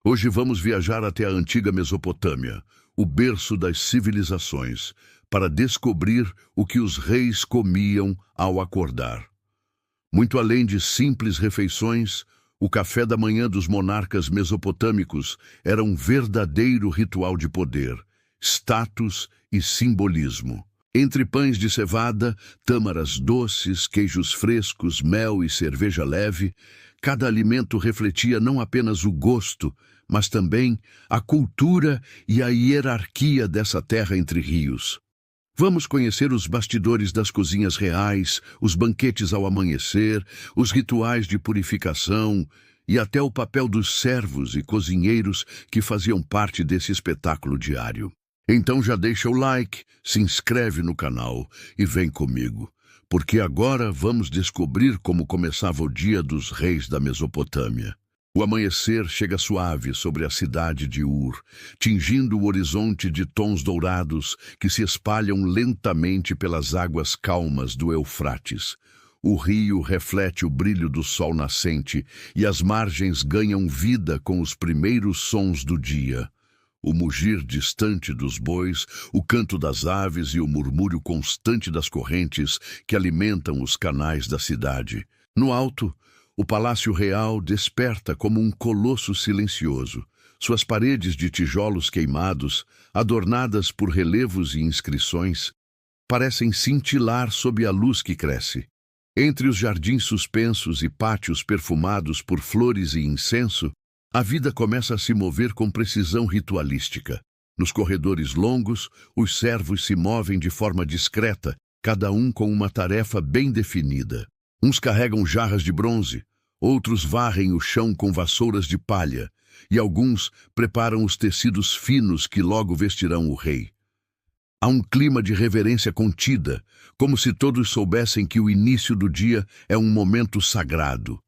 Hoje vamos viajar até a antiga Mesopotâmia, o berço das civilizações, para descobrir o que os reis comiam ao acordar. Muito além de simples refeições, o café da manhã dos monarcas mesopotâmicos era um verdadeiro ritual de poder, status e simbolismo. Entre pães de cevada, tâmaras doces, queijos frescos, mel e cerveja leve, cada alimento refletia não apenas o gosto, mas também a cultura e a hierarquia dessa terra entre rios. Vamos conhecer os bastidores das cozinhas reais, os banquetes ao amanhecer, os rituais de purificação e até o papel dos servos e cozinheiros que faziam parte desse espetáculo diário. Então já deixa o like, se inscreve no canal e vem comigo, porque agora vamos descobrir como começava o dia dos reis da Mesopotâmia. O amanhecer chega suave sobre a cidade de Ur, tingindo o horizonte de tons dourados que se espalham lentamente pelas águas calmas do Eufrates. O rio reflete o brilho do sol nascente e as margens ganham vida com os primeiros sons do dia. O mugir distante dos bois, o canto das aves e o murmúrio constante das correntes que alimentam os canais da cidade. No alto, o Palácio Real desperta como um colosso silencioso. Suas paredes de tijolos queimados, adornadas por relevos e inscrições, parecem cintilar sob a luz que cresce. Entre os jardins suspensos e pátios perfumados por flores e incenso, a vida começa a se mover com precisão ritualística. Nos corredores longos, os servos se movem de forma discreta, cada um com uma tarefa bem definida. Uns carregam jarras de bronze, outros varrem o chão com vassouras de palha, e alguns preparam os tecidos finos que logo vestirão o rei. Há um clima de reverência contida, como se todos soubessem que o início do dia é um momento sagrado.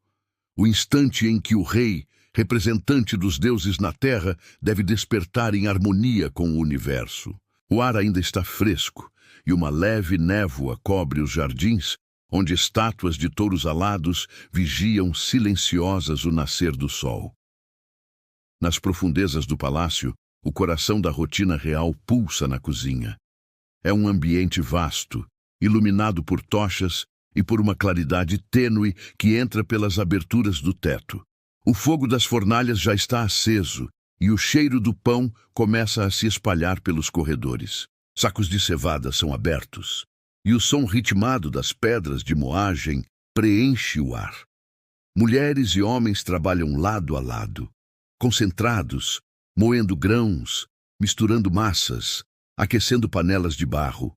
O instante em que o rei, representante dos deuses na terra, deve despertar em harmonia com o universo. O ar ainda está fresco, e uma leve névoa cobre os jardins, onde estátuas de touros alados vigiam silenciosas o nascer do sol. Nas profundezas do palácio, o coração da rotina real pulsa na cozinha. É um ambiente vasto, iluminado por tochas e por uma claridade tênue que entra pelas aberturas do teto. O fogo das fornalhas já está aceso e o cheiro do pão começa a se espalhar pelos corredores. Sacos de cevada são abertos, e o som ritmado das pedras de moagem preenche o ar. Mulheres e homens trabalham lado a lado, concentrados, moendo grãos, misturando massas, aquecendo panelas de barro.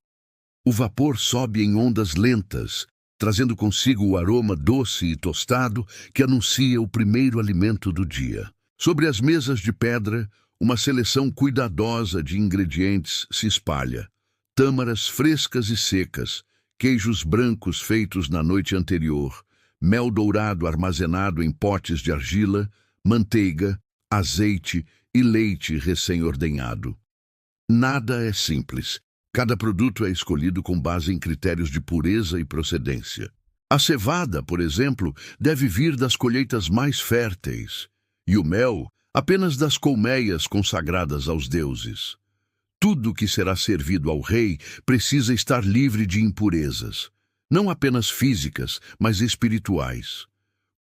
O vapor sobe em ondas lentas, trazendo consigo o aroma doce e tostado que anuncia o primeiro alimento do dia. Sobre as mesas de pedra, uma seleção cuidadosa de ingredientes se espalha. Tâmaras frescas e secas, queijos brancos feitos na noite anterior, mel dourado armazenado em potes de argila, manteiga, azeite e leite recém-ordenhado. Nada é simples. Cada produto é escolhido com base em critérios de pureza e procedência. A cevada, por exemplo, deve vir das colheitas mais férteis, e o mel apenas das colmeias consagradas aos deuses. Tudo que será servido ao rei precisa estar livre de impurezas, não apenas físicas, mas espirituais.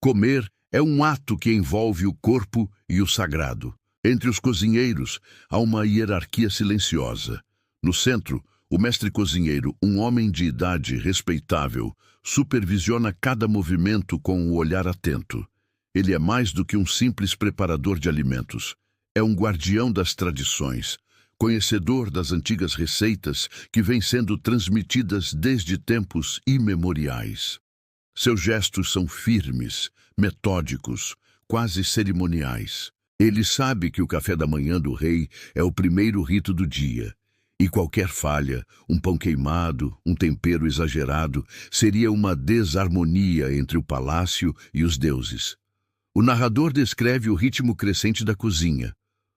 Comer é um ato que envolve o corpo e o sagrado. Entre os cozinheiros, há uma hierarquia silenciosa. No centro, o mestre cozinheiro, um homem de idade respeitável, supervisiona cada movimento com um olhar atento. Ele é mais do que um simples preparador de alimentos. É um guardião das tradições, conhecedor das antigas receitas que vêm sendo transmitidas desde tempos imemoriais. Seus gestos são firmes, metódicos, quase cerimoniais. Ele sabe que o café da manhã do rei é o primeiro rito do dia, e qualquer falha, um pão queimado, um tempero exagerado, seria uma desarmonia entre o palácio e os deuses. O narrador descreve o ritmo crescente da cozinha.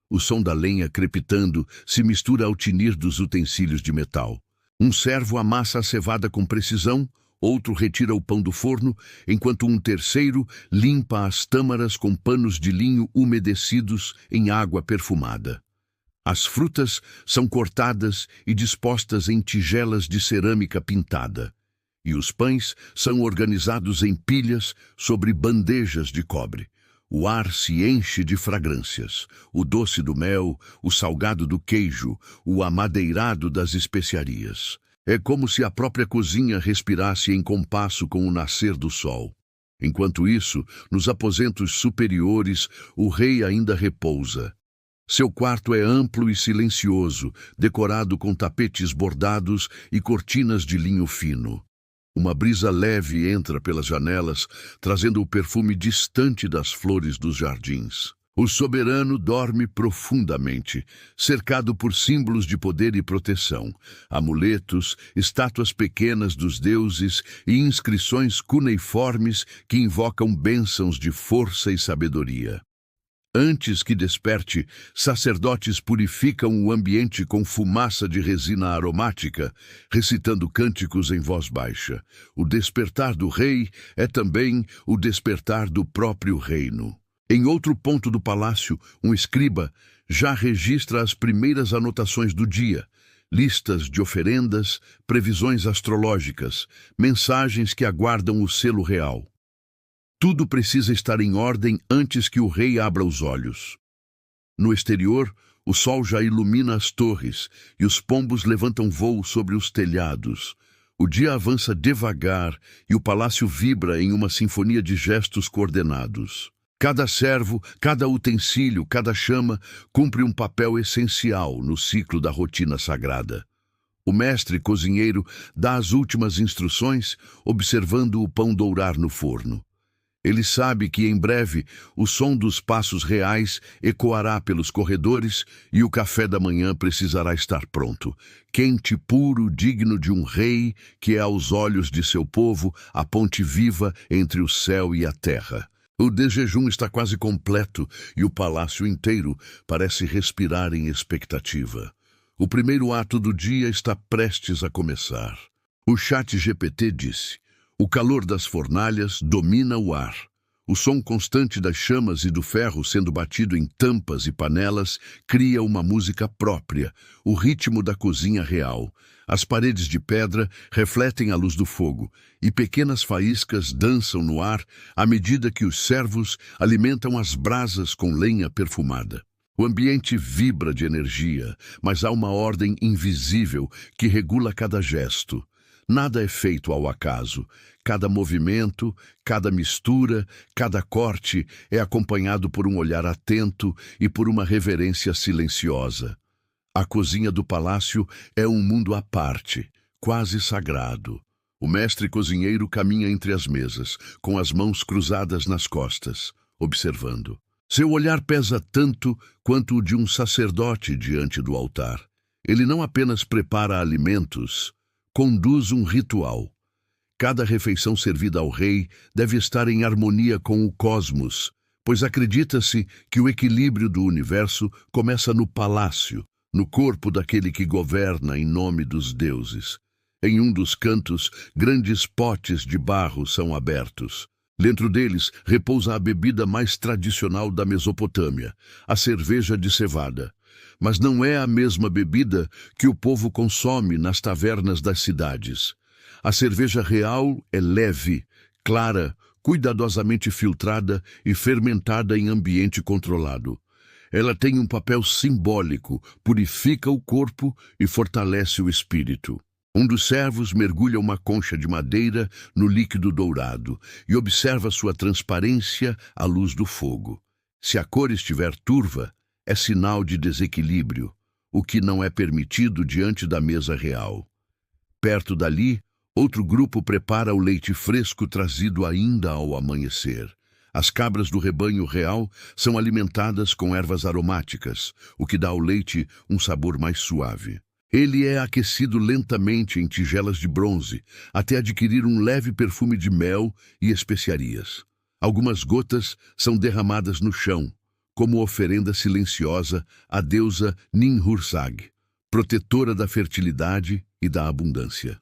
O som da lenha crepitando se mistura ao tinir dos utensílios de metal. Um servo amassa a cevada com precisão, Outro retira o pão do forno, enquanto um terceiro limpa as tâmaras com panos de linho umedecidos em água perfumada. As frutas são cortadas e dispostas em tigelas de cerâmica pintada, e os pães são organizados em pilhas sobre bandejas de cobre. O ar se enche de fragrâncias, o doce do mel, o salgado do queijo, o amadeirado das especiarias. É como se a própria cozinha respirasse em compasso com o nascer do sol. Enquanto isso, nos aposentos superiores, o rei ainda repousa. Seu quarto é amplo e silencioso, decorado com tapetes bordados e cortinas de linho fino. Uma brisa leve entra pelas janelas, trazendo o perfume distante das flores dos jardins. O soberano dorme profundamente, cercado por símbolos de poder e proteção, amuletos, estátuas pequenas dos deuses e inscrições cuneiformes que invocam bênçãos de força e sabedoria. Antes que desperte, sacerdotes purificam o ambiente com fumaça de resina aromática, recitando cânticos em voz baixa. O despertar do rei é também o despertar do próprio reino. Em outro ponto do palácio, um escriba já registra as primeiras anotações do dia, listas de oferendas, previsões astrológicas, mensagens que aguardam o selo real. Tudo precisa estar em ordem antes que o rei abra os olhos. No exterior, o sol já ilumina as torres e os pombos levantam voo sobre os telhados. O dia avança devagar e o palácio vibra em uma sinfonia de gestos coordenados. Cada servo, cada utensílio, cada chama cumpre um papel essencial no ciclo da rotina sagrada. O mestre cozinheiro dá as últimas instruções, observando o pão dourar no forno. Ele sabe que em breve o som dos passos reais ecoará pelos corredores e o café da manhã precisará estar pronto, quente, puro, digno de um rei que é aos olhos de seu povo a ponte viva entre o céu e a terra. O desjejum está quase completo e o palácio inteiro parece respirar em expectativa. O primeiro ato do dia está prestes a começar. O ChatGPT disse: o calor das fornalhas domina o ar. O som constante das chamas e do ferro sendo batido em tampas e panelas cria uma música própria, o ritmo da cozinha real. As paredes de pedra refletem a luz do fogo, e pequenas faíscas dançam no ar à medida que os servos alimentam as brasas com lenha perfumada. O ambiente vibra de energia, mas há uma ordem invisível que regula cada gesto. Nada é feito ao acaso. Cada movimento, cada mistura, cada corte é acompanhado por um olhar atento e por uma reverência silenciosa. A cozinha do palácio é um mundo à parte, quase sagrado. O mestre cozinheiro caminha entre as mesas, com as mãos cruzadas nas costas, observando. Seu olhar pesa tanto quanto o de um sacerdote diante do altar. Ele não apenas prepara alimentos, conduz um ritual. Cada refeição servida ao rei deve estar em harmonia com o cosmos, pois acredita-se que o equilíbrio do universo começa no palácio, no corpo daquele que governa em nome dos deuses. Em um dos cantos, grandes potes de barro são abertos. Dentro deles repousa a bebida mais tradicional da Mesopotâmia, a cerveja de cevada. Mas não é a mesma bebida que o povo consome nas tavernas das cidades. A cerveja real é leve, clara, cuidadosamente filtrada e fermentada em ambiente controlado. Ela tem um papel simbólico, purifica o corpo e fortalece o espírito. Um dos servos mergulha uma concha de madeira no líquido dourado e observa sua transparência à luz do fogo. Se a cor estiver turva, é sinal de desequilíbrio, o que não é permitido diante da mesa real. Perto dali, outro grupo prepara o leite fresco trazido ainda ao amanhecer. As cabras do rebanho real são alimentadas com ervas aromáticas, o que dá ao leite um sabor mais suave. Ele é aquecido lentamente em tigelas de bronze, até adquirir um leve perfume de mel e especiarias. Algumas gotas são derramadas no chão, como oferenda silenciosa à deusa Ninhursag, protetora da fertilidade e da abundância.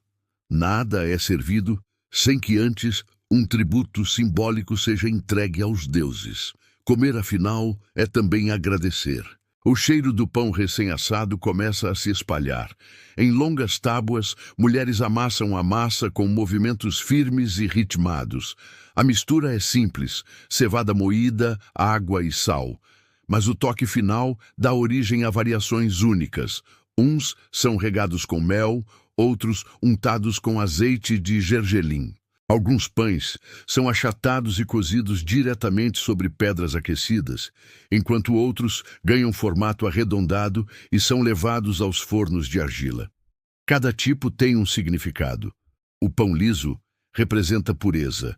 Nada é servido sem que antes um tributo simbólico seja entregue aos deuses. Comer, afinal, é também agradecer. O cheiro do pão recém-assado começa a se espalhar. Em longas tábuas, mulheres amassam a massa com movimentos firmes e ritmados. A mistura é simples: cevada moída, água e sal. Mas o toque final dá origem a variações únicas. Uns são regados com mel, outros untados com azeite de gergelim. Alguns pães são achatados e cozidos diretamente sobre pedras aquecidas, enquanto outros ganham formato arredondado e são levados aos fornos de argila. Cada tipo tem um significado. O pão liso representa pureza,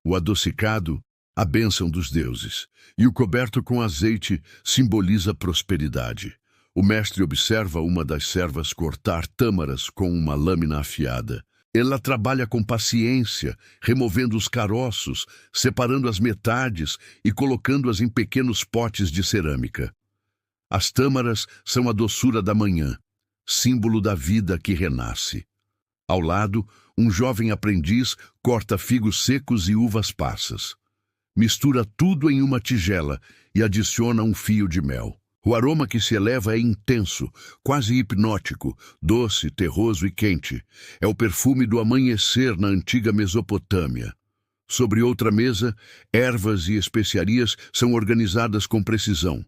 o adocicado, a bênção dos deuses, e o coberto com azeite simboliza prosperidade. O mestre observa uma das servas cortar tâmaras com uma lâmina afiada. Ela trabalha com paciência, removendo os caroços, separando as metades e colocando-as em pequenos potes de cerâmica. As tâmaras são a doçura da manhã, símbolo da vida que renasce. Ao lado, um jovem aprendiz corta figos secos e uvas passas. Mistura tudo em uma tigela e adiciona um fio de mel. O aroma que se eleva é intenso, quase hipnótico, doce, terroso e quente. É o perfume do amanhecer na antiga Mesopotâmia. Sobre outra mesa, ervas e especiarias são organizadas com precisão.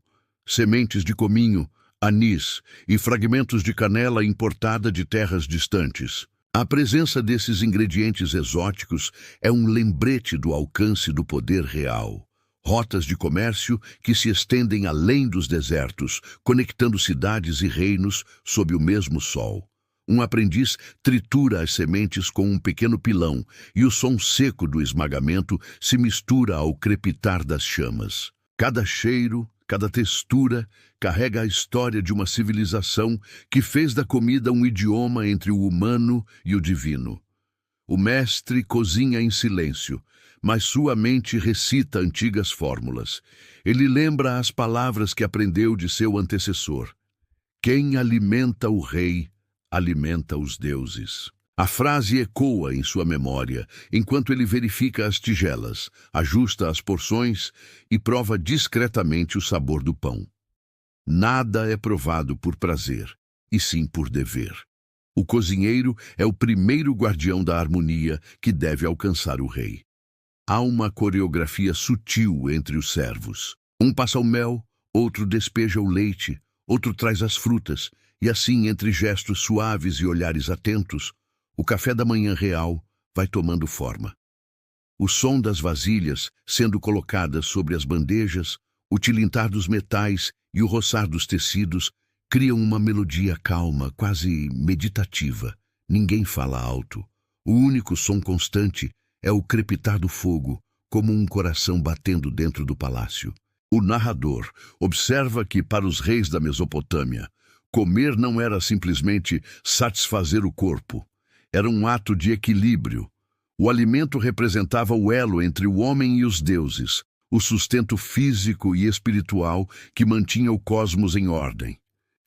Sementes de cominho, anis e fragmentos de canela importada de terras distantes. A presença desses ingredientes exóticos é um lembrete do alcance do poder real. Rotas de comércio que se estendem além dos desertos, conectando cidades e reinos sob o mesmo sol. Um aprendiz tritura as sementes com um pequeno pilão e o som seco do esmagamento se mistura ao crepitar das chamas. Cada cheiro, cada textura carrega a história de uma civilização que fez da comida um idioma entre o humano e o divino. O mestre cozinha em silêncio, mas sua mente recita antigas fórmulas. Ele lembra as palavras que aprendeu de seu antecessor. Quem alimenta o rei, alimenta os deuses. A frase ecoa em sua memória, enquanto ele verifica as tigelas, ajusta as porções e prova discretamente o sabor do pão. Nada é provado por prazer, e sim por dever. O cozinheiro é o primeiro guardião da harmonia que deve alcançar o rei. Há uma coreografia sutil entre os servos. Um passa o mel, outro despeja o leite, outro traz as frutas, e assim, entre gestos suaves e olhares atentos, o café da manhã real vai tomando forma. O som das vasilhas sendo colocadas sobre as bandejas, o tilintar dos metais e o roçar dos tecidos criam uma melodia calma, quase meditativa. Ninguém fala alto. O único som constante é o crepitar do fogo, como um coração batendo dentro do palácio. O narrador observa que, para os reis da Mesopotâmia, comer não era simplesmente satisfazer o corpo. Era um ato de equilíbrio. O alimento representava o elo entre o homem e os deuses, o sustento físico e espiritual que mantinha o cosmos em ordem.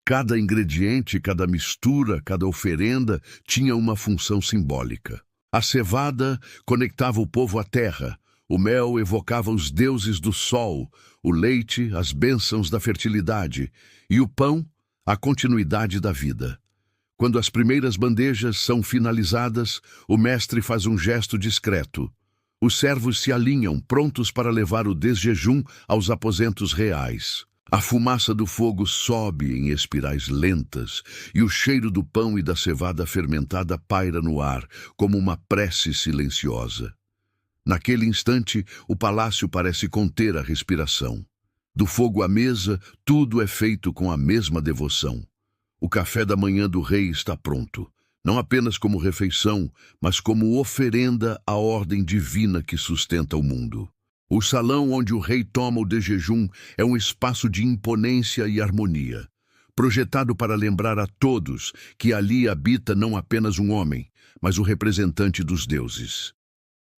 Cada ingrediente, cada mistura, cada oferenda tinha uma função simbólica. A cevada conectava o povo à terra, o mel evocava os deuses do sol, o leite, as bênçãos da fertilidade, e o pão, a continuidade da vida. Quando as primeiras bandejas são finalizadas, o mestre faz um gesto discreto. Os servos se alinham, prontos para levar o desjejum aos aposentos reais. A fumaça do fogo sobe em espirais lentas e o cheiro do pão e da cevada fermentada paira no ar, como uma prece silenciosa. Naquele instante, o palácio parece conter a respiração. Do fogo à mesa, tudo é feito com a mesma devoção. O café da manhã do rei está pronto, não apenas como refeição, mas como oferenda à ordem divina que sustenta o mundo. O salão onde o rei toma o desjejum é um espaço de imponência e harmonia, projetado para lembrar a todos que ali habita não apenas um homem, mas o representante dos deuses.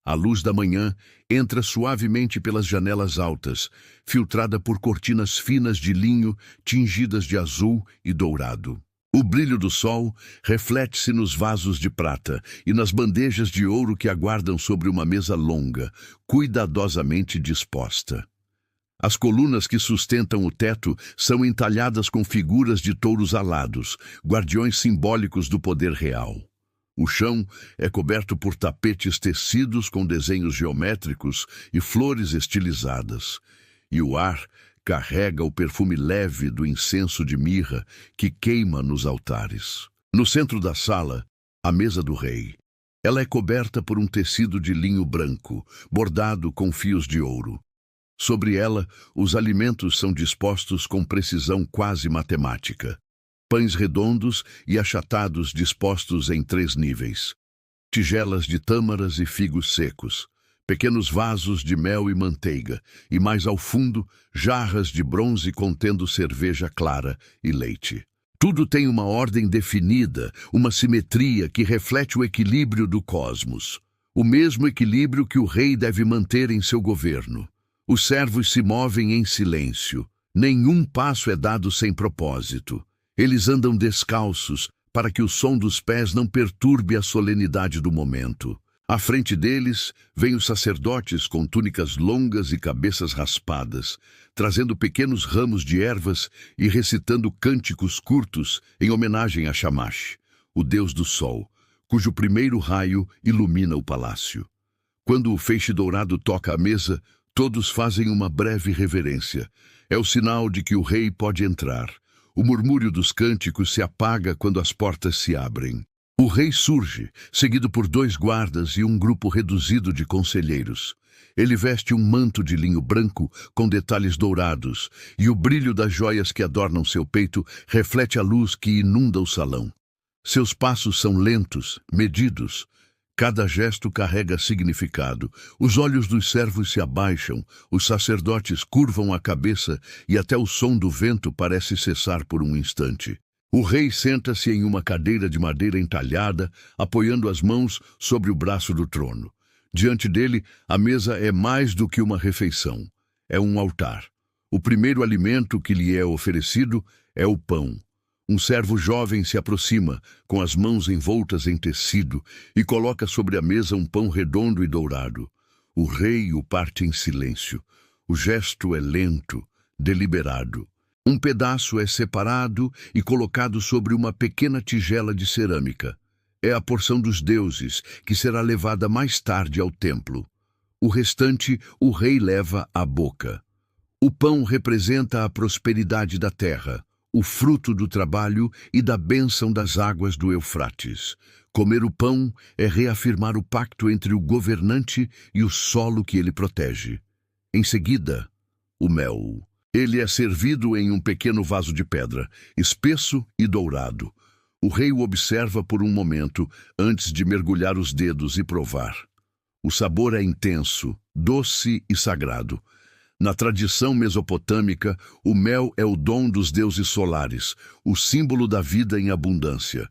A luz da manhã entra suavemente pelas janelas altas, filtrada por cortinas finas de linho tingidas de azul e dourado. O brilho do sol reflete-se nos vasos de prata e nas bandejas de ouro que aguardam sobre uma mesa longa, cuidadosamente disposta. As colunas que sustentam o teto são entalhadas com figuras de touros alados, guardiões simbólicos do poder real. O chão é coberto por tapetes tecidos com desenhos geométricos e flores estilizadas, e o ar carrega o perfume leve do incenso de mirra que queima nos altares. No centro da sala, a mesa do rei. Ela é coberta por um tecido de linho branco, bordado com fios de ouro. Sobre ela, os alimentos são dispostos com precisão quase matemática. Pães redondos e achatados dispostos em 3 níveis. Tigelas de tâmaras e figos secos. Pequenos vasos de mel e manteiga, e mais ao fundo, jarras de bronze contendo cerveja clara e leite. Tudo tem uma ordem definida, uma simetria que reflete o equilíbrio do cosmos. O mesmo equilíbrio que o rei deve manter em seu governo. Os servos se movem em silêncio. Nenhum passo é dado sem propósito. Eles andam descalços, para que o som dos pés não perturbe a solenidade do momento. À frente deles, vêm os sacerdotes com túnicas longas e cabeças raspadas, trazendo pequenos ramos de ervas e recitando cânticos curtos em homenagem a Shamash, o deus do sol, cujo primeiro raio ilumina o palácio. Quando o feixe dourado toca a mesa, todos fazem uma breve reverência. É o sinal de que o rei pode entrar. O murmúrio dos cânticos se apaga quando as portas se abrem. O rei surge, seguido por 2 guardas e um grupo reduzido de conselheiros. Ele veste um manto de linho branco com detalhes dourados, e o brilho das joias que adornam seu peito reflete a luz que inunda o salão. Seus passos são lentos, medidos. Cada gesto carrega significado. Os olhos dos servos se abaixam, os sacerdotes curvam a cabeça e até o som do vento parece cessar por um instante. O rei senta-se em uma cadeira de madeira entalhada, apoiando as mãos sobre o braço do trono. Diante dele, a mesa é mais do que uma refeição. É um altar. O primeiro alimento que lhe é oferecido é o pão. Um servo jovem se aproxima, com as mãos envoltas em tecido, e coloca sobre a mesa um pão redondo e dourado. O rei o parte em silêncio. O gesto é lento, deliberado. Um pedaço é separado e colocado sobre uma pequena tigela de cerâmica. É a porção dos deuses, que será levada mais tarde ao templo. O restante o rei leva à boca. O pão representa a prosperidade da terra, o fruto do trabalho e da bênção das águas do Eufrates. Comer o pão é reafirmar o pacto entre o governante e o solo que ele protege. Em seguida, o mel. Ele é servido em um pequeno vaso de pedra, espesso e dourado. O rei o observa por um momento antes de mergulhar os dedos e provar. O sabor é intenso, doce e sagrado. Na tradição mesopotâmica, o mel é o dom dos deuses solares, o símbolo da vida em abundância.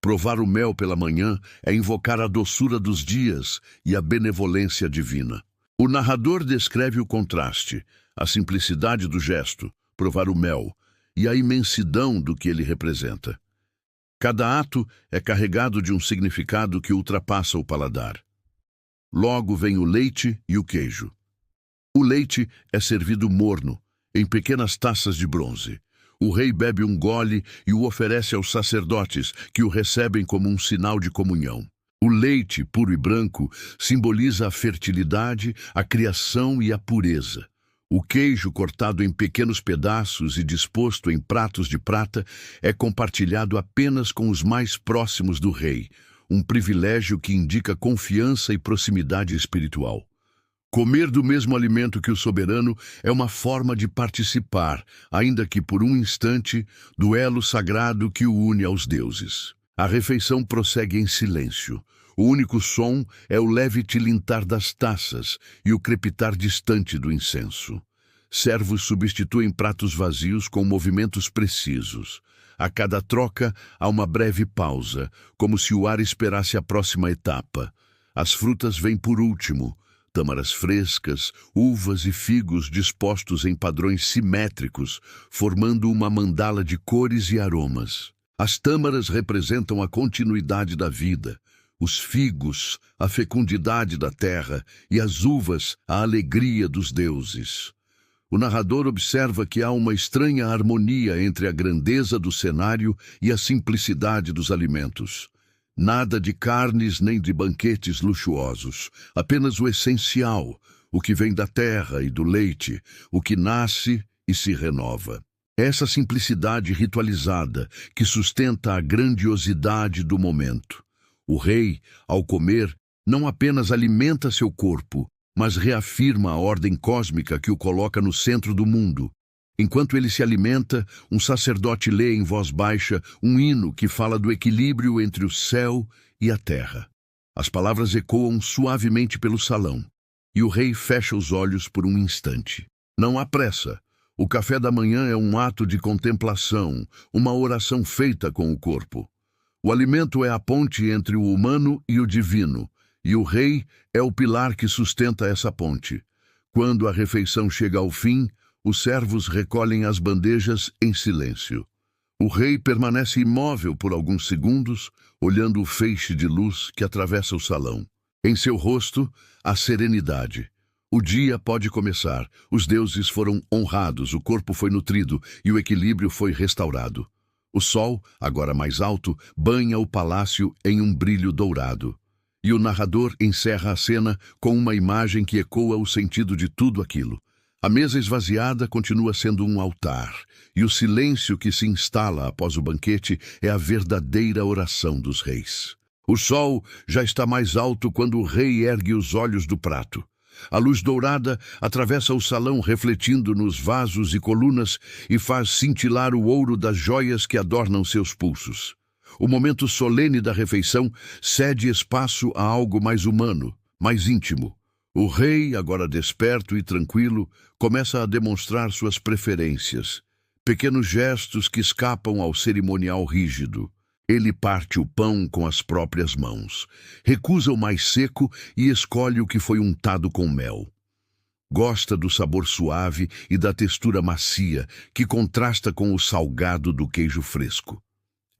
Provar o mel pela manhã é invocar a doçura dos dias e a benevolência divina. O narrador descreve o contraste, a simplicidade do gesto, provar o mel, e a imensidão do que ele representa. Cada ato é carregado de um significado que ultrapassa o paladar. Logo vem o leite e o queijo. O leite é servido morno, em pequenas taças de bronze. O rei bebe um gole e o oferece aos sacerdotes, que o recebem como um sinal de comunhão. O leite, puro e branco, simboliza a fertilidade, a criação e a pureza. O queijo, cortado em pequenos pedaços e disposto em pratos de prata, é compartilhado apenas com os mais próximos do rei, um privilégio que indica confiança e proximidade espiritual. Comer do mesmo alimento que o soberano é uma forma de participar, ainda que por um instante, do elo sagrado que o une aos deuses. A refeição prossegue em silêncio. O único som é o leve tilintar das taças e o crepitar distante do incenso. Servos substituem pratos vazios com movimentos precisos. A cada troca, há uma breve pausa, como se o ar esperasse a próxima etapa. As frutas vêm por último. Tâmaras frescas, uvas e figos dispostos em padrões simétricos, formando uma mandala de cores e aromas. As tâmaras representam a continuidade da vida, os figos, a fecundidade da terra, e as uvas, a alegria dos deuses. O narrador observa que há uma estranha harmonia entre a grandeza do cenário e a simplicidade dos alimentos. Nada de carnes nem de banquetes luxuosos, apenas o essencial, o que vem da terra e do leite, o que nasce e se renova. Essa simplicidade ritualizada que sustenta a grandiosidade do momento. O rei, ao comer, não apenas alimenta seu corpo, mas reafirma a ordem cósmica que o coloca no centro do mundo. Enquanto ele se alimenta, um sacerdote lê em voz baixa um hino que fala do equilíbrio entre o céu e a terra. As palavras ecoam suavemente pelo salão, e o rei fecha os olhos por um instante. Não há pressa. O café da manhã é um ato de contemplação, uma oração feita com o corpo. O alimento é a ponte entre o humano e o divino, e o rei é o pilar que sustenta essa ponte. Quando a refeição chega ao fim, os servos recolhem as bandejas em silêncio. O rei permanece imóvel por alguns segundos, olhando o feixe de luz que atravessa o salão. Em seu rosto, a serenidade. O dia pode começar, os deuses foram honrados, o corpo foi nutrido e o equilíbrio foi restaurado. O sol, agora mais alto, banha o palácio em um brilho dourado. E o narrador encerra a cena com uma imagem que ecoa o sentido de tudo aquilo. A mesa esvaziada continua sendo um altar, e o silêncio que se instala após o banquete é a verdadeira oração dos reis. O sol já está mais alto quando o rei ergue os olhos do prato. A luz dourada atravessa o salão refletindo nos vasos e colunas e faz cintilar o ouro das joias que adornam seus pulsos. O momento solene da refeição cede espaço a algo mais humano, mais íntimo. O rei, agora desperto e tranquilo, começa a demonstrar suas preferências, pequenos gestos que escapam ao cerimonial rígido. Ele parte o pão com as próprias mãos, recusa o mais seco e escolhe o que foi untado com mel. Gosta do sabor suave e da textura macia, que contrasta com o salgado do queijo fresco.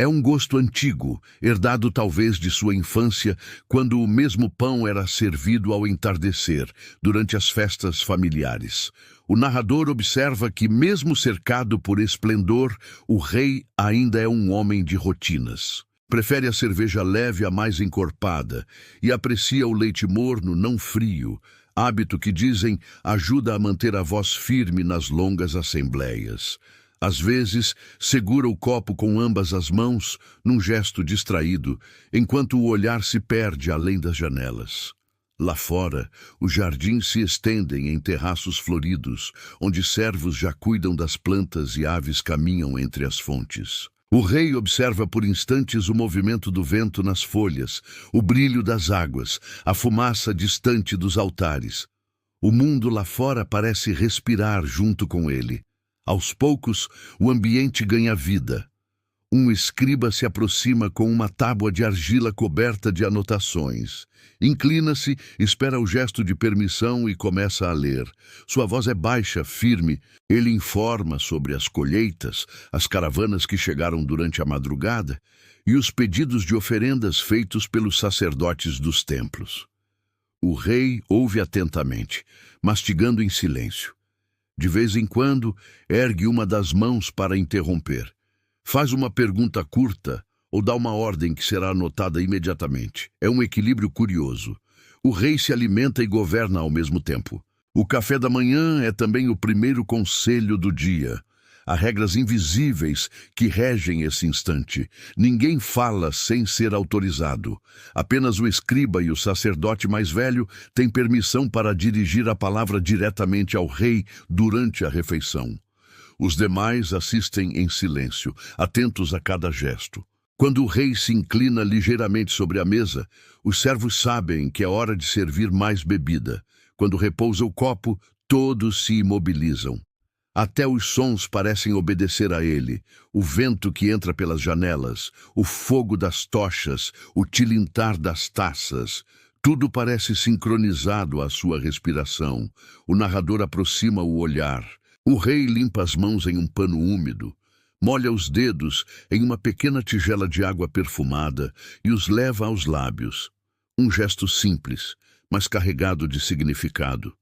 É um gosto antigo, herdado talvez de sua infância, quando o mesmo pão era servido ao entardecer, durante as festas familiares. O narrador observa que, mesmo cercado por esplendor, o rei ainda é um homem de rotinas. Prefere a cerveja leve à mais encorpada e aprecia o leite morno, não frio, hábito que, dizem, ajuda a manter a voz firme nas longas assembleias. Às vezes, segura o copo com ambas as mãos, num gesto distraído, enquanto o olhar se perde além das janelas. Lá fora, os jardins se estendem em terraços floridos, onde servos já cuidam das plantas e aves caminham entre as fontes. O rei observa por instantes o movimento do vento nas folhas, o brilho das águas, a fumaça distante dos altares. O mundo lá fora parece respirar junto com ele. Aos poucos, o ambiente ganha vida. Um escriba se aproxima com uma tábua de argila coberta de anotações. Inclina-se, espera o gesto de permissão e começa a ler. Sua voz é baixa, firme. Ele informa sobre as colheitas, as caravanas que chegaram durante a madrugada e os pedidos de oferendas feitos pelos sacerdotes dos templos. O rei ouve atentamente, mastigando em silêncio. De vez em quando, ergue uma das mãos para interromper. Faz uma pergunta curta ou dá uma ordem que será anotada imediatamente. É um equilíbrio curioso. O rei se alimenta e governa ao mesmo tempo. O café da manhã é também o primeiro conselho do dia. Há regras invisíveis que regem esse instante. Ninguém fala sem ser autorizado. Apenas o escriba e o sacerdote mais velho têm permissão para dirigir a palavra diretamente ao rei durante a refeição. Os demais assistem em silêncio, atentos a cada gesto. Quando o rei se inclina ligeiramente sobre a mesa, os servos sabem que é hora de servir mais bebida. Quando repousa o copo, todos se imobilizam. Até os sons parecem obedecer a ele, o vento que entra pelas janelas, o fogo das tochas, o tilintar das taças. Tudo parece sincronizado à sua respiração. O narrador aproxima o olhar. O rei limpa as mãos em um pano úmido. molha os dedos em uma pequena tigela de água perfumada e os leva aos lábios. Um gesto simples, mas carregado de significado.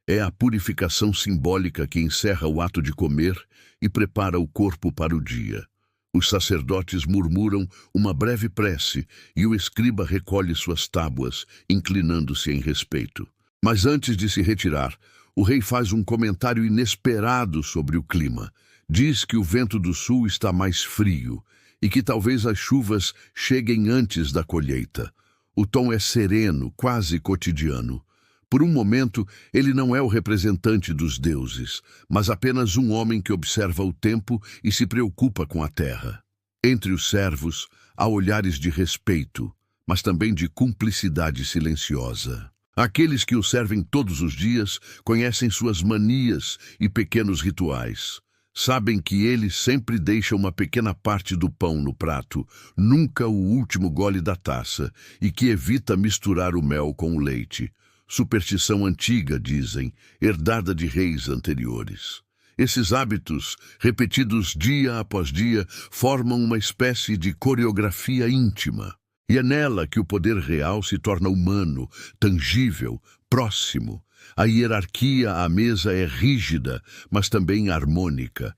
É a purificação simbólica que encerra o ato de comer e prepara o corpo para o dia. Os sacerdotes murmuram uma breve prece e o escriba recolhe suas tábuas, inclinando-se em respeito. Mas antes de se retirar, o rei faz um comentário inesperado sobre o clima. Diz que o vento do sul está mais frio e que talvez as chuvas cheguem antes da colheita. O tom é sereno, quase cotidiano. Por um momento, ele não é o representante dos deuses, mas apenas um homem que observa o tempo e se preocupa com a terra. Entre os servos, há olhares de respeito, mas também de cumplicidade silenciosa. Aqueles que o servem todos os dias conhecem suas manias e pequenos rituais. Sabem que ele sempre deixa uma pequena parte do pão no prato, nunca o último gole da taça, e que evita misturar o mel com o leite. Superstição antiga, dizem, herdada de reis anteriores. Esses hábitos, repetidos dia após dia, formam uma espécie de coreografia íntima. E é nela que o poder real se torna humano, tangível, próximo. A hierarquia à mesa é rígida, mas também harmônica.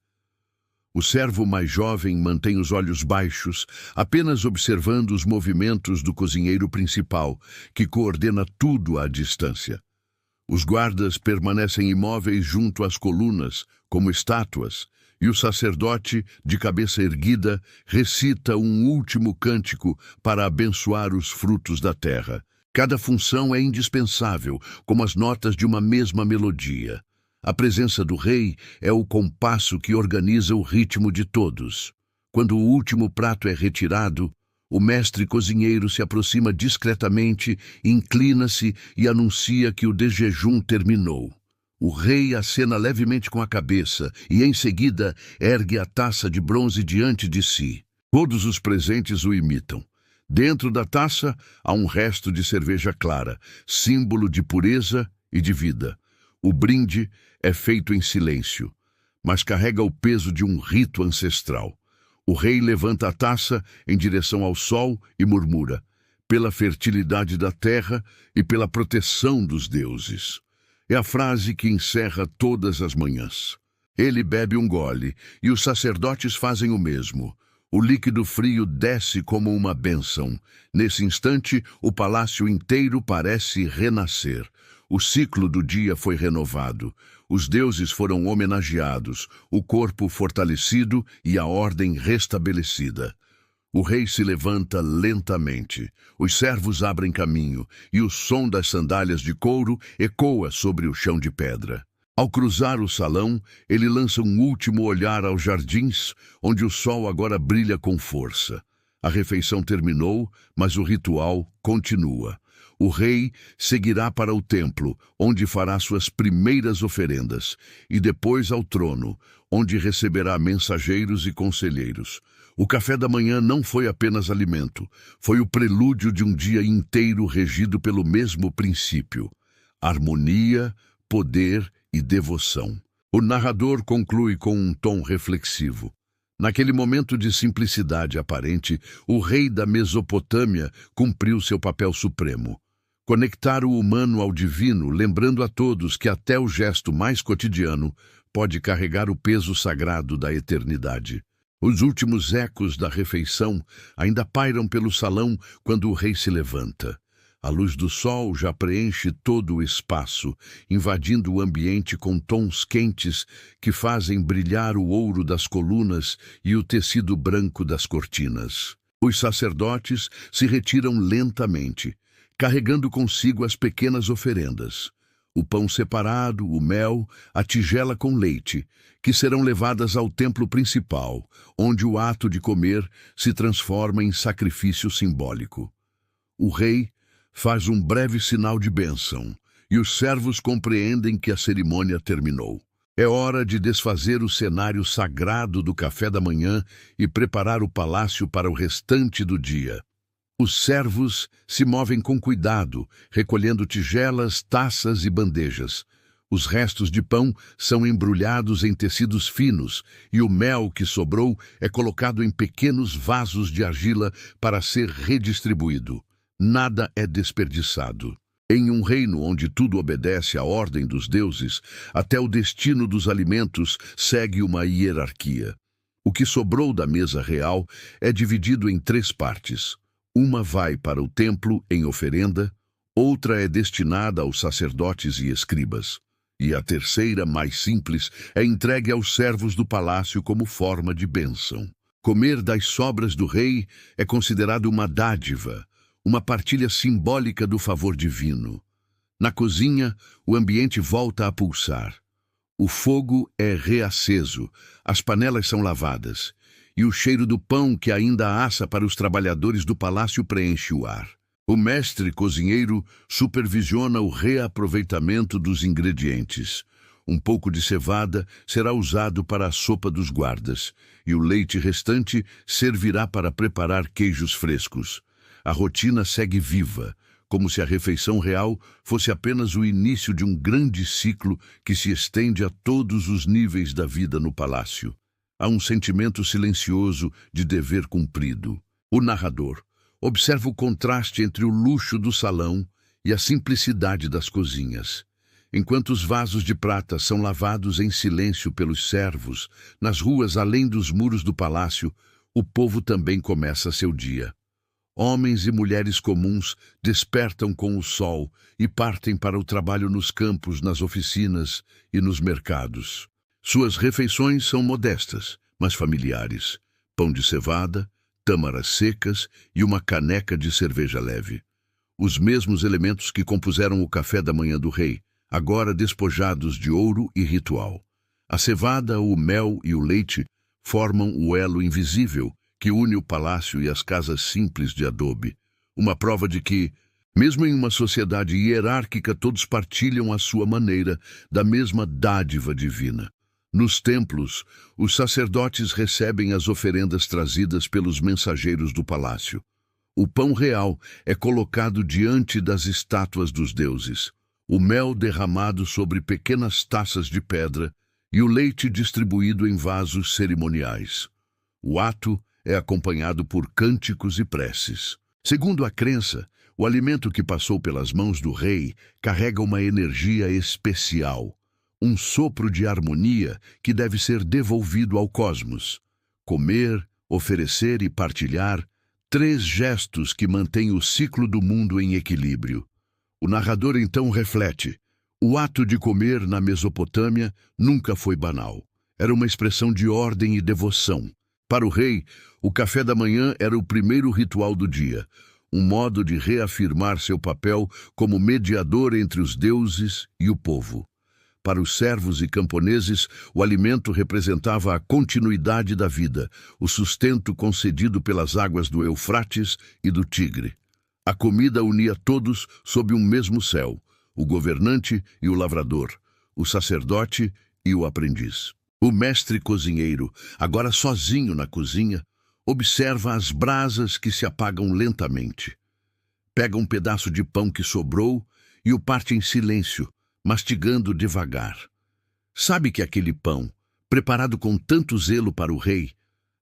O servo mais jovem mantém os olhos baixos, apenas observando os movimentos do cozinheiro principal, que coordena tudo à distância. Os guardas permanecem imóveis junto às colunas, como estátuas, e o sacerdote, de cabeça erguida, recita um último cântico para abençoar os frutos da terra. Cada função é indispensável, como as notas de uma mesma melodia. A presença do rei é o compasso que organiza o ritmo de todos. Quando o último prato é retirado, o mestre cozinheiro se aproxima discretamente, inclina-se e anuncia que o desjejum terminou. O rei acena levemente com a cabeça e, em seguida, ergue a taça de bronze diante de si. Todos os presentes o imitam. Dentro da taça há um resto de cerveja clara, símbolo de pureza e de vida. O brinde é feito em silêncio, mas carrega o peso de um rito ancestral. O rei levanta a taça em direção ao sol e murmura, pela fertilidade da terra e pela proteção dos deuses. É a frase que encerra todas as manhãs. Ele bebe um gole e os sacerdotes fazem o mesmo. O líquido frio desce como uma bênção. Nesse instante, o palácio inteiro parece renascer. O ciclo do dia foi renovado. Os deuses foram homenageados, o corpo fortalecido e a ordem restabelecida. O rei se levanta lentamente. Os servos abrem caminho e o som das sandálias de couro ecoa sobre o chão de pedra. Ao cruzar o salão, ele lança um último olhar aos jardins, onde o sol agora brilha com força. A refeição terminou, mas o ritual continua. O rei seguirá para o templo, onde fará suas primeiras oferendas, e depois ao trono, onde receberá mensageiros e conselheiros. O café da manhã não foi apenas alimento, foi o prelúdio de um dia inteiro regido pelo mesmo princípio: harmonia, poder e devoção. O narrador conclui com um tom reflexivo. Naquele momento de simplicidade aparente, o rei da Mesopotâmia cumpriu seu papel supremo. Conectar o humano ao divino, lembrando a todos que até o gesto mais cotidiano pode carregar o peso sagrado da eternidade. Os últimos ecos da refeição ainda pairam pelo salão quando o rei se levanta. A luz do sol já preenche todo o espaço, invadindo o ambiente com tons quentes que fazem brilhar o ouro das colunas e o tecido branco das cortinas. Os sacerdotes se retiram lentamente, carregando consigo as pequenas oferendas. O pão separado, o mel, a tigela com leite, que serão levadas ao templo principal, onde o ato de comer se transforma em sacrifício simbólico. O rei faz um breve sinal de bênção, e os servos compreendem que a cerimônia terminou. É hora de desfazer o cenário sagrado do café da manhã e preparar o palácio para o restante do dia. Os servos se movem com cuidado, recolhendo tigelas, taças e bandejas. Os restos de pão são embrulhados em tecidos finos e o mel que sobrou é colocado em pequenos vasos de argila para ser redistribuído. Nada é desperdiçado. Em um reino onde tudo obedece à ordem dos deuses, até o destino dos alimentos segue uma hierarquia. O que sobrou da mesa real é dividido em 3 partes. Uma vai para o templo em oferenda, outra é destinada aos sacerdotes e escribas, e a terceira, mais simples, é entregue aos servos do palácio como forma de bênção. Comer das sobras do rei é considerado uma dádiva, uma partilha simbólica do favor divino. Na cozinha, o ambiente volta a pulsar. O fogo é reaceso, as panelas são lavadas, e o cheiro do pão que ainda assa para os trabalhadores do palácio preenche o ar. O mestre cozinheiro supervisiona o reaproveitamento dos ingredientes. Um pouco de cevada será usado para a sopa dos guardas, e o leite restante servirá para preparar queijos frescos. A rotina segue viva, como se a refeição real fosse apenas o início de um grande ciclo que se estende a todos os níveis da vida no palácio. Há um sentimento silencioso de dever cumprido. O narrador observa o contraste entre o luxo do salão e a simplicidade das cozinhas. Enquanto os vasos de prata são lavados em silêncio pelos servos, nas ruas além dos muros do palácio, o povo também começa seu dia. Homens e mulheres comuns despertam com o sol e partem para o trabalho nos campos, nas oficinas e nos mercados. Suas refeições são modestas, mas familiares. Pão de cevada, tâmaras secas e uma caneca de cerveja leve. Os mesmos elementos que compuseram o café da manhã do rei, agora despojados de ouro e ritual. A cevada, o mel e o leite formam o elo invisível que une o palácio e as casas simples de adobe, uma prova de que, mesmo em uma sociedade hierárquica, todos partilham à sua maneira da mesma dádiva divina. Nos templos, os sacerdotes recebem as oferendas trazidas pelos mensageiros do palácio. O pão real é colocado diante das estátuas dos deuses, o mel derramado sobre pequenas taças de pedra e o leite distribuído em vasos cerimoniais. O ato é acompanhado por cânticos e preces. Segundo a crença, o alimento que passou pelas mãos do rei carrega uma energia especial, um sopro de harmonia que deve ser devolvido ao cosmos. Comer, oferecer e partilhar, 3 gestos que mantêm o ciclo do mundo em equilíbrio. O narrador então reflete: o ato de comer na Mesopotâmia nunca foi banal. Era uma expressão de ordem e devoção. Para o rei, o café da manhã era o primeiro ritual do dia, um modo de reafirmar seu papel como mediador entre os deuses e o povo. Para os servos e camponeses, o alimento representava a continuidade da vida, o sustento concedido pelas águas do Eufrates e do Tigre. A comida unia todos sob um mesmo céu, o governante e o lavrador, o sacerdote e o aprendiz. O mestre cozinheiro, agora sozinho na cozinha, observa as brasas que se apagam lentamente. Pega um pedaço de pão que sobrou e o parte em silêncio, mastigando devagar. Sabe que aquele pão, preparado com tanto zelo para o rei,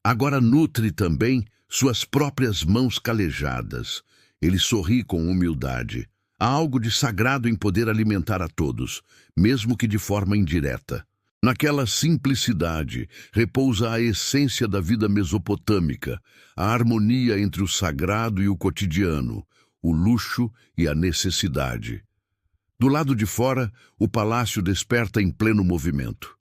agora nutre também suas próprias mãos calejadas. Ele sorri com humildade. Há algo de sagrado em poder alimentar a todos, mesmo que de forma indireta. Naquela simplicidade repousa a essência da vida mesopotâmica, a harmonia entre o sagrado e o cotidiano, o luxo e a necessidade. Do lado de fora, o palácio desperta em pleno movimento.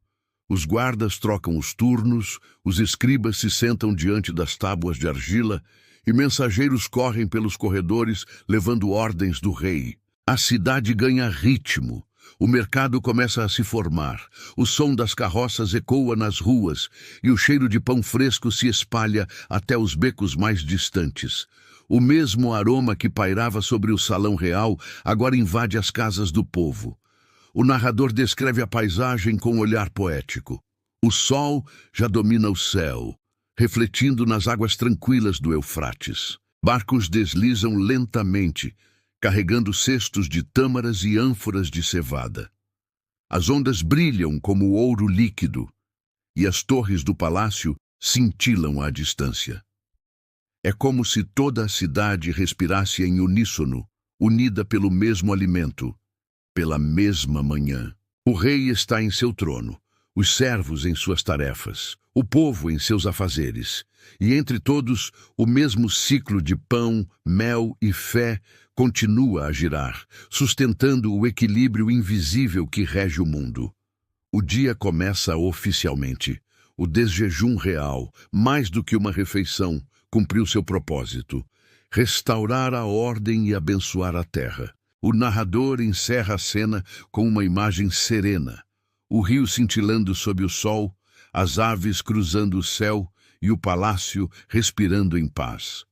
Os guardas trocam os turnos, os escribas se sentam diante das tábuas de argila e mensageiros correm pelos corredores levando ordens do rei. A cidade ganha ritmo. O mercado começa a se formar, o som das carroças ecoa nas ruas e o cheiro de pão fresco se espalha até os becos mais distantes. O mesmo aroma que pairava sobre o salão real agora invade as casas do povo. O narrador descreve a paisagem com um olhar poético. O sol já domina o céu, refletindo nas águas tranquilas do Eufrates. Barcos deslizam lentamente, carregando cestos de tâmaras e ânforas de cevada. As ondas brilham como ouro líquido, e as torres do palácio cintilam à distância. É como se toda a cidade respirasse em uníssono, unida pelo mesmo alimento, pela mesma manhã. O rei está em seu trono, os servos em suas tarefas, o povo em seus afazeres, e entre todos o mesmo ciclo de pão, mel e fé continua a girar, sustentando o equilíbrio invisível que rege o mundo. O dia começa oficialmente. O desjejum real, mais do que uma refeição, cumpriu seu propósito: restaurar a ordem e abençoar a terra. O narrador encerra a cena com uma imagem serena: o rio cintilando sob o sol, as aves cruzando o céu e o palácio respirando em paz.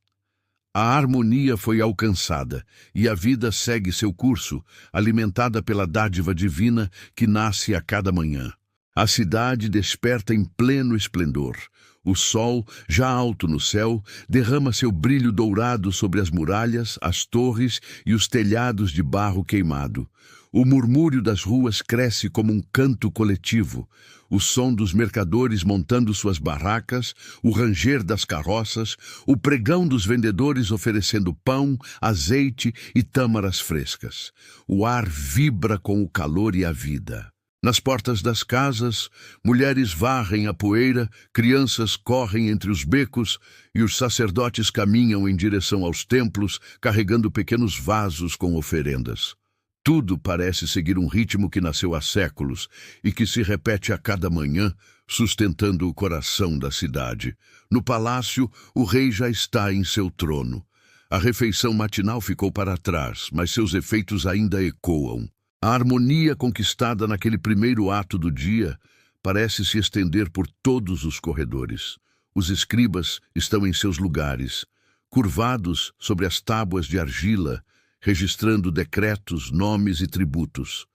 A harmonia foi alcançada e a vida segue seu curso, alimentada pela dádiva divina que nasce a cada manhã. A cidade desperta em pleno esplendor. O sol, já alto no céu, derrama seu brilho dourado sobre as muralhas, as torres e os telhados de barro queimado. O murmúrio das ruas cresce como um canto coletivo. O som dos mercadores montando suas barracas, o ranger das carroças, o pregão dos vendedores oferecendo pão, azeite e tâmaras frescas. O ar vibra com o calor e a vida. Nas portas das casas, mulheres varrem a poeira, crianças correm entre os becos e os sacerdotes caminham em direção aos templos, carregando pequenos vasos com oferendas. Tudo parece seguir um ritmo que nasceu há séculos e que se repete a cada manhã, sustentando o coração da cidade. No palácio, o rei já está em seu trono. A refeição matinal ficou para trás, mas seus efeitos ainda ecoam. A harmonia conquistada naquele primeiro ato do dia parece se estender por todos os corredores. Os escribas estão em seus lugares, curvados sobre as tábuas de argila, registrando decretos, nomes e tributos.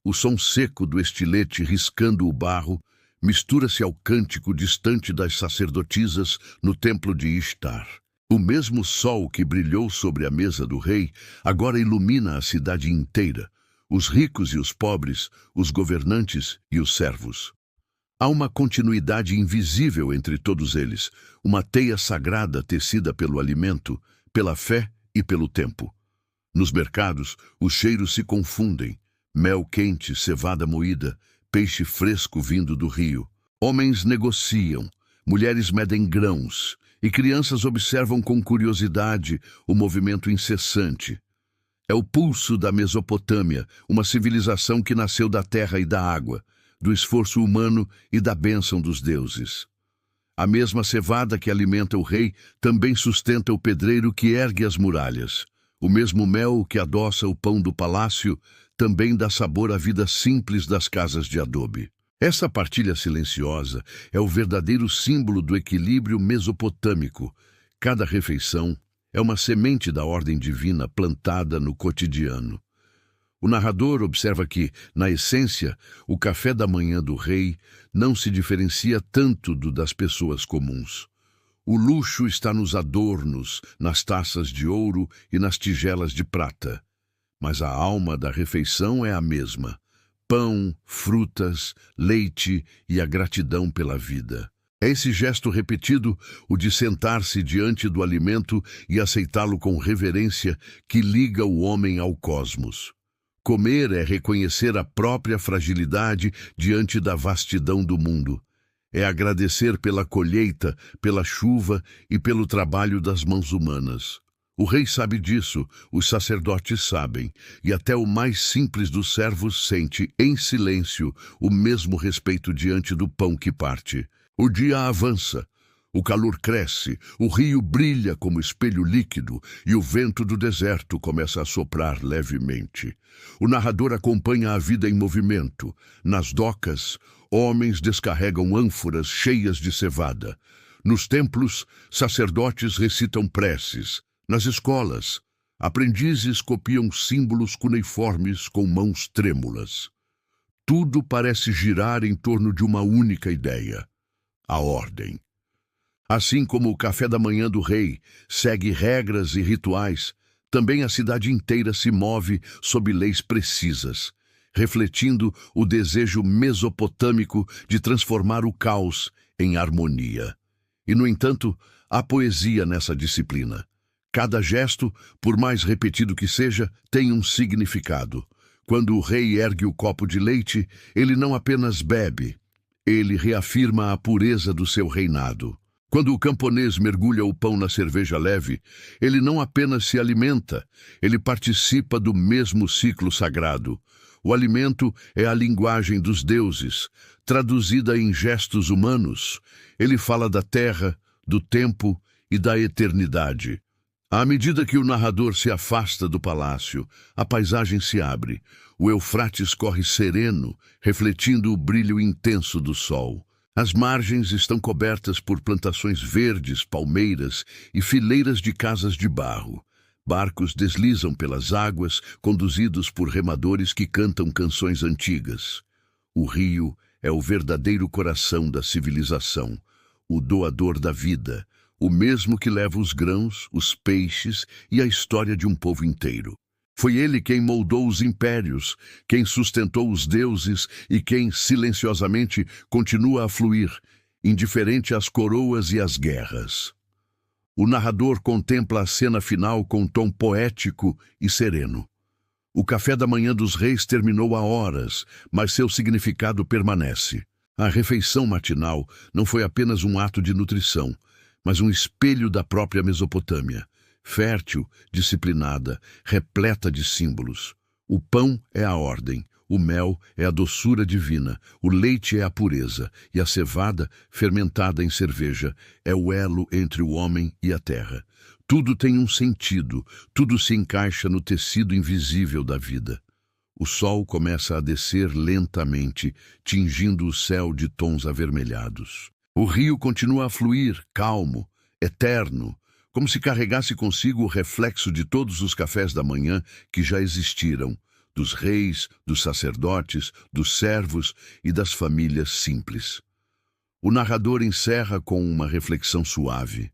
O som seco do estilete riscando o barro mistura-se ao cântico distante das sacerdotisas no templo de Ishtar. O mesmo sol que brilhou sobre a mesa do rei agora ilumina a cidade inteira, os ricos e os pobres, os governantes e os servos. Há uma continuidade invisível entre todos eles, uma teia sagrada tecida pelo alimento, pela fé e pelo tempo. Nos mercados, os cheiros se confundem: mel quente, cevada moída, peixe fresco vindo do rio. Homens negociam, mulheres medem grãos, e crianças observam com curiosidade o movimento incessante. É o pulso da Mesopotâmia, uma civilização que nasceu da terra e da água, do esforço humano e da bênção dos deuses. A mesma cevada que alimenta o rei também sustenta o pedreiro que ergue as muralhas. O mesmo mel que adoça o pão do palácio também dá sabor à vida simples das casas de adobe. Essa partilha silenciosa é o verdadeiro símbolo do equilíbrio mesopotâmico. Cada refeição é uma semente da ordem divina plantada no cotidiano. O narrador observa que, na essência, o café da manhã do rei não se diferencia tanto do das pessoas comuns. O luxo está nos adornos, nas taças de ouro e nas tigelas de prata. Mas a alma da refeição é a mesma: pão, frutas, leite e a gratidão pela vida. É esse gesto repetido, o de sentar-se diante do alimento e aceitá-lo com reverência, que liga o homem ao cosmos. Comer é reconhecer a própria fragilidade diante da vastidão do mundo. É agradecer pela colheita, pela chuva e pelo trabalho das mãos humanas. O rei sabe disso, os sacerdotes sabem, e até o mais simples dos servos sente, em silêncio, o mesmo respeito diante do pão que parte. O dia avança, o calor cresce, o rio brilha como espelho líquido e o vento do deserto começa a soprar levemente. O narrador acompanha a vida em movimento. Nas docas, homens descarregam ânforas cheias de cevada. Nos templos, sacerdotes recitam preces. Nas escolas, aprendizes copiam símbolos cuneiformes com mãos trêmulas. Tudo parece girar em torno de uma única ideia: a ordem. Assim como o café da manhã do rei segue regras e rituais, também a cidade inteira se move sob leis precisas. refletindo o desejo mesopotâmico de transformar o caos em harmonia. E, no entanto, há poesia nessa disciplina. Cada gesto, por mais repetido que seja, tem um significado. Quando o rei ergue o copo de leite, ele não apenas bebe, ele reafirma a pureza do seu reinado. Quando o camponês mergulha o pão na cerveja leve, ele não apenas se alimenta, ele participa do mesmo ciclo sagrado. O alimento é a linguagem dos deuses, traduzida em gestos humanos. Ele fala da terra, do tempo e da eternidade. À medida que o narrador se afasta do palácio, a paisagem se abre. O Eufrates corre sereno, refletindo o brilho intenso do sol. As margens estão cobertas por plantações verdes, palmeiras e fileiras de casas de barro. Barcos deslizam pelas águas, conduzidos por remadores que cantam canções antigas. O rio é o verdadeiro coração da civilização, o doador da vida, o mesmo que leva os grãos, os peixes e a história de um povo inteiro. Foi ele quem moldou os impérios, quem sustentou os deuses e quem, silenciosamente, continua a fluir, indiferente às coroas e às guerras. O narrador contempla a cena final com um tom poético e sereno. O café da manhã dos reis terminou há horas, mas seu significado permanece. A refeição matinal não foi apenas um ato de nutrição, mas um espelho da própria Mesopotâmia. Fértil, disciplinada, repleta de símbolos. O pão é a ordem, o mel é a doçura divina, o leite é a pureza, e a cevada, fermentada em cerveja, é o elo entre o homem e a terra. Tudo tem um sentido, tudo se encaixa no tecido invisível da vida. O sol começa a descer lentamente, tingindo o céu de tons avermelhados. O rio continua a fluir, calmo, eterno, como se carregasse consigo o reflexo de todos os cafés da manhã que já existiram, dos reis, dos sacerdotes, dos servos e das famílias simples. O narrador encerra com uma reflexão suave.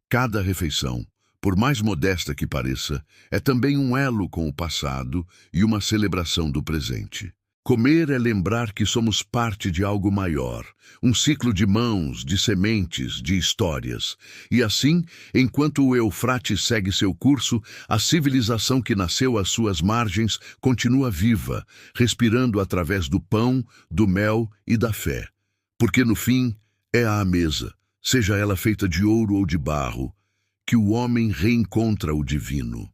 Cada refeição, por mais modesta que pareça, é também um elo com o passado e uma celebração do presente. Comer é lembrar que somos parte de algo maior, um ciclo de mãos, de sementes, de histórias. E assim, enquanto o Eufrates segue seu curso, a civilização que nasceu às suas margens continua viva, respirando através do pão, do mel e da fé. Porque no fim, é à mesa, seja ela feita de ouro ou de barro, que o homem reencontra o divino.